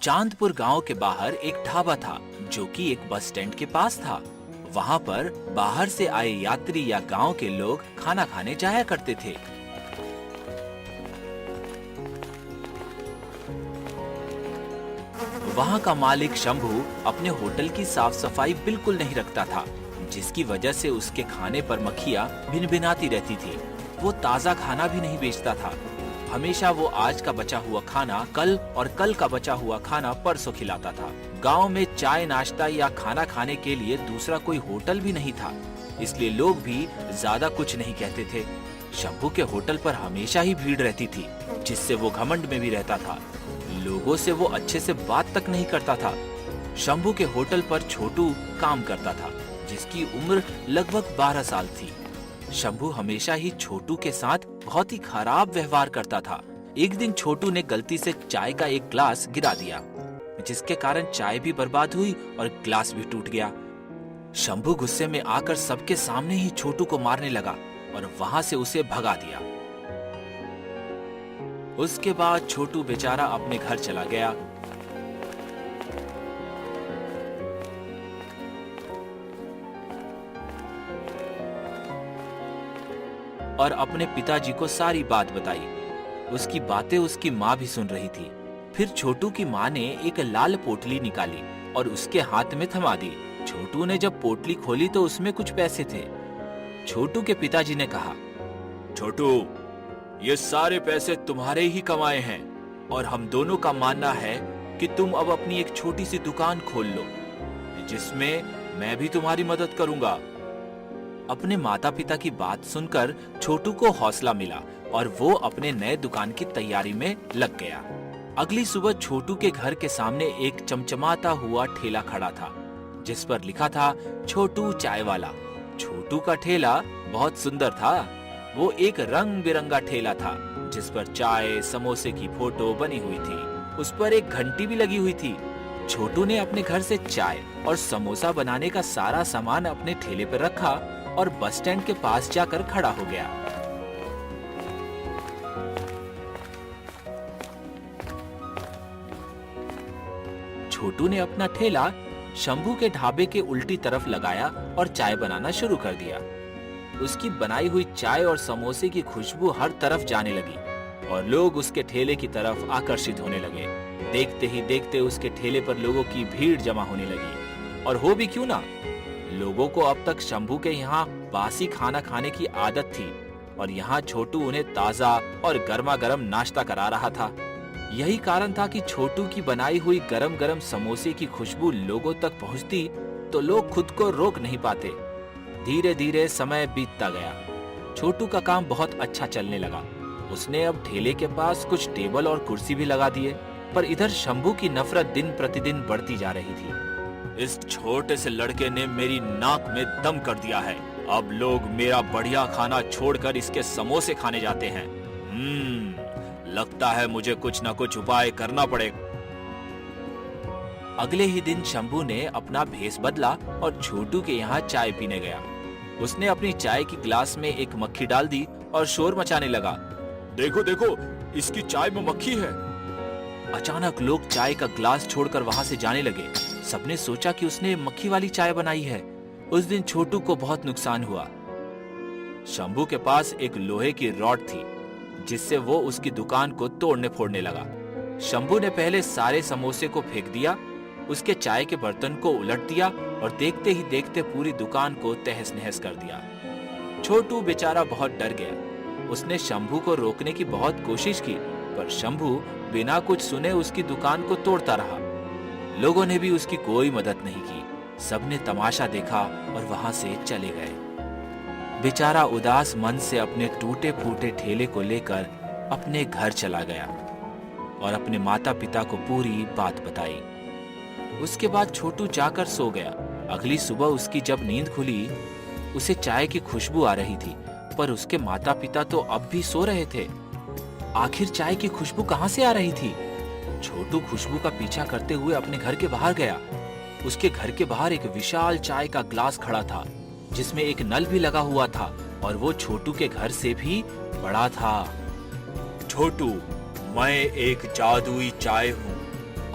चांदपुर गांव के बाहर एक ढाबा था जो कि एक बस स्टैंड के पास था। वहां पर बाहर से आए यात्री या गांव के लोग खाना खाने जाया करते थे। वहां का मालिक शंभू अपने होटल की साफ सफाई बिल्कुल नहीं रखता था, जिसकी वजह से उसके खाने पर मक्खियां भिनभिनाती रहती थी। वो ताज़ा खाना भी नहीं बेचता था। हमेशा वो आज का बचा हुआ खाना कल और कल का बचा हुआ खाना परसों खिलाता था। गांव में चाय नाश्ता या खाना खाने के लिए दूसरा कोई होटल भी नहीं था, इसलिए लोग भी ज्यादा कुछ नहीं कहते थे। शंभू के होटल पर हमेशा ही भीड़ रहती थी, जिससे वो घमंड में भी रहता था। लोगों से वो अच्छे से बात तक नहीं करता था। शंभू के होटल पर छोटू काम करता था, जिसकी उम्र लगभग 12 साल थी। शंभू हमेशा ही छोटू के साथ बहुत ही खराब व्यवहार करता था। एक दिन छोटू ने गलती से चाय का एक ग्लास गिरा दिया, जिसके कारण चाय भी बर्बाद हुई और ग्लास भी टूट गया। शंभू गुस्से में आकर सबके सामने ही छोटू को मारने लगा और वहां से उसे भगा दिया। उसके बाद छोटू बेचारा अपने घर चला गया। और अपने पिताजी को सारी बात बताई। उसकी बातें उसकी माँ भी सुन रही थी। फिर छोटू की माँ ने एक लाल पोटली निकाली और उसके हाथ में थमा दी। छोटू ने जब पोटली खोली तो उसमें कुछ पैसे थे। छोटू के पिताजी ने कहा, छोटू, ये सारे पैसे तुम्हारे ही कमाए हैं और हम दोनों का मानना है कि तुम अब अपनी एक छोटी सी दुकान खोल लो, जिसमें मैं भी तुम्हारी मदद करूंगा। अपने माता पिता की बात सुनकर छोटू को हौसला मिला और वो अपने नए दुकान की तैयारी में लग गया। अगली सुबह छोटू के घर के सामने एक चमचमाता हुआ ठेला खड़ा था, जिस पर लिखा था छोटू चाय वाला। छोटू का ठेला बहुत सुंदर था। वो एक रंग बिरंगा ठेला था, जिस पर चाय समोसे की फोटो बनी हुई थी। उस पर एक घंटी भी लगी हुई थी। छोटू ने अपने घर से चाय और समोसा बनाने का सारा सामान अपने ठेले पर रखा और बस स्टैंड के पास जाकर खड़ा हो गया। छोटू ने अपना ठेला शंभू के ढाबे के उल्टी तरफ लगाया और चाय बनाना शुरू कर दिया। उसकी बनाई हुई चाय और समोसे की खुशबू हर तरफ जाने लगी और लोग उसके ठेले की तरफ आकर्षित होने लगे। देखते ही देखते उसके ठेले पर लोगों की भीड़ जमा होने लगी। और हो भी क्यों ना, लोगों को अब तक शंभू के यहाँ बासी खाना खाने की आदत थी और यहाँ छोटू उन्हें ताजा और गर्मा गर्म नाश्ता करा रहा था। यही कारण था कि छोटू की बनाई हुई गरम गरम समोसे की खुशबू लोगों तक पहुँचती तो लोग खुद को रोक नहीं पाते। धीरे धीरे समय बीतता गया। छोटू का काम बहुत अच्छा चलने लगा। उसने अब ठेले के पास कुछ टेबल और कुर्सी भी लगा दिए, पर इधर शंभू की नफरत दिन प्रतिदिन बढ़ती जा रही थी। इस छोटे से लड़के ने मेरी नाक में दम कर दिया है। अब लोग मेरा बढ़िया खाना छोड़कर इसके समोसे खाने जाते हैं। लगता है मुझे कुछ ना कुछ उपाय करना पड़ेगा। अगले ही दिन शंभू ने अपना भेष बदला और छोटू के यहाँ चाय पीने गया। उसने अपनी चाय की गिलास में एक मक्खी डाल दी और शोर मचाने लगा, देखो देखो, इसकी चाय में मक्खी है। अचानक लोग चाय का गिलास छोड़कर वहां से जाने लगे। सबने सोचा कि उसने मक्खी वाली चाय बनाई है। उस दिन छोटू को बहुत नुकसान हुआ। शंभू के पास एक लोहे की रॉड थी, जिससे वो उसकी दुकान को तोड़ने फोड़ने लगा। शंभू ने पहले सारे समोसे को फेंक दिया, उसके चाय के बर्तन को उलट दिया और देखते ही देखते पूरी दुकान को तहस नहस कर दिया। छोटू बेचारा बहुत डर गया। उसने शंभू को रोकने की बहुत कोशिश की, पर शंभू बिना कुछ सुने उसकी दुकान को तोड़ता रहा। लोगों ने भी उसकी कोई मदद नहीं की। सबने तमाशा देखा और वहां से चले गए। बेचारा उदास मन से अपने टूटे फूटे ठेले को लेकर अपने घर चला गया और अपने माता पिता को पूरी बात बताई। उसके बाद छोटू जाकर सो गया। अगली सुबह उसकी जब नींद खुली, उसे चाय की खुशबू आ रही थी, पर उसके माता पिता तो अब भी सो रहे थे। आखिर चाय की खुशबू कहां से आ रही थी? छोटू खुशबू का पीछा करते हुए अपने घर के बाहर गया। उसके घर के बाहर एक विशाल चाय का ग्लास खड़ा था, जिसमें एक नल भी लगा हुआ था और वो छोटू के घर से भी बड़ा था। छोटू, मैं एक जादुई चाय हूँ।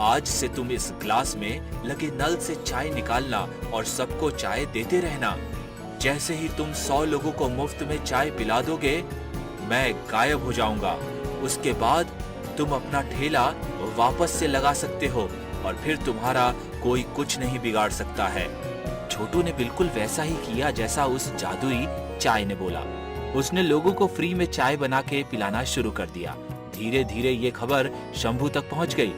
आज से तुम इस ग्लास में लगे नल से चाय निकालना और सबको चाय देते रहना। जैसे ही तुम 100 लोगों को मुफ्त में चाय पिला दोगे, मैं गायब हो जाऊंगा। उसके बाद तुम अपना ठेला वापस से लगा सकते हो और फिर तुम्हारा कोई कुछ नहीं बिगाड़ सकता है। छोटू ने बिल्कुल वैसा ही किया जैसा उस जादुई चाय ने बोला। उसने लोगों को फ्री में चाय बना के पिलाना शुरू कर दिया। धीरे धीरे ये खबर शंभू तक पहुंच गई।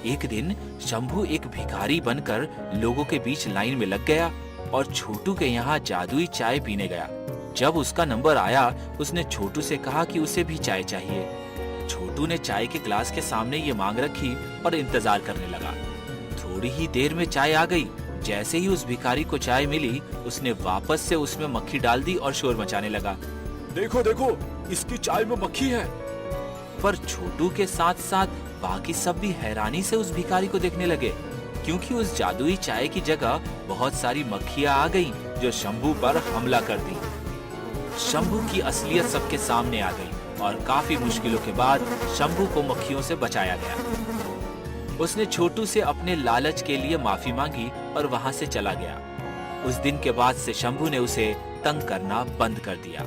एक दिन शंभू एक भिखारी बनकर लोगों के बीच लाइन में लग गया और छोटू के यहाँ जादुई चाय पीने गया। जब उसका नंबर आया, उसने छोटू से कहा कि उसे भी चाय चाहिए। छोटू ने चाय के ग्लास के सामने ये मांग रखी और इंतजार करने लगा। थोड़ी ही देर में चाय आ गई। जैसे ही उस भिखारी को चाय मिली, उसने वापस से उसमें मक्खी डाल दी और शोर मचाने लगा। देखो देखो, इसकी चाय में मक्खी है। पर छोटू के साथ साथ बाकी सब भी हैरानी से उस भिखारी को देखने लगे, क्योंकि उस जादुई चाय की जगह बहुत सारी मक्खियां आ गईं, जो शंभू पर हमला कर दी। शंभू की असलियत सबके सामने आ गई और काफी मुश्किलों के बाद शंभू को मक्खियों से बचाया गया। उसने छोटू से अपने लालच के लिए माफी मांगी और वहां से चला गया। उस दिन के बाद से शंभू ने उसे तंग करना बंद कर दिया।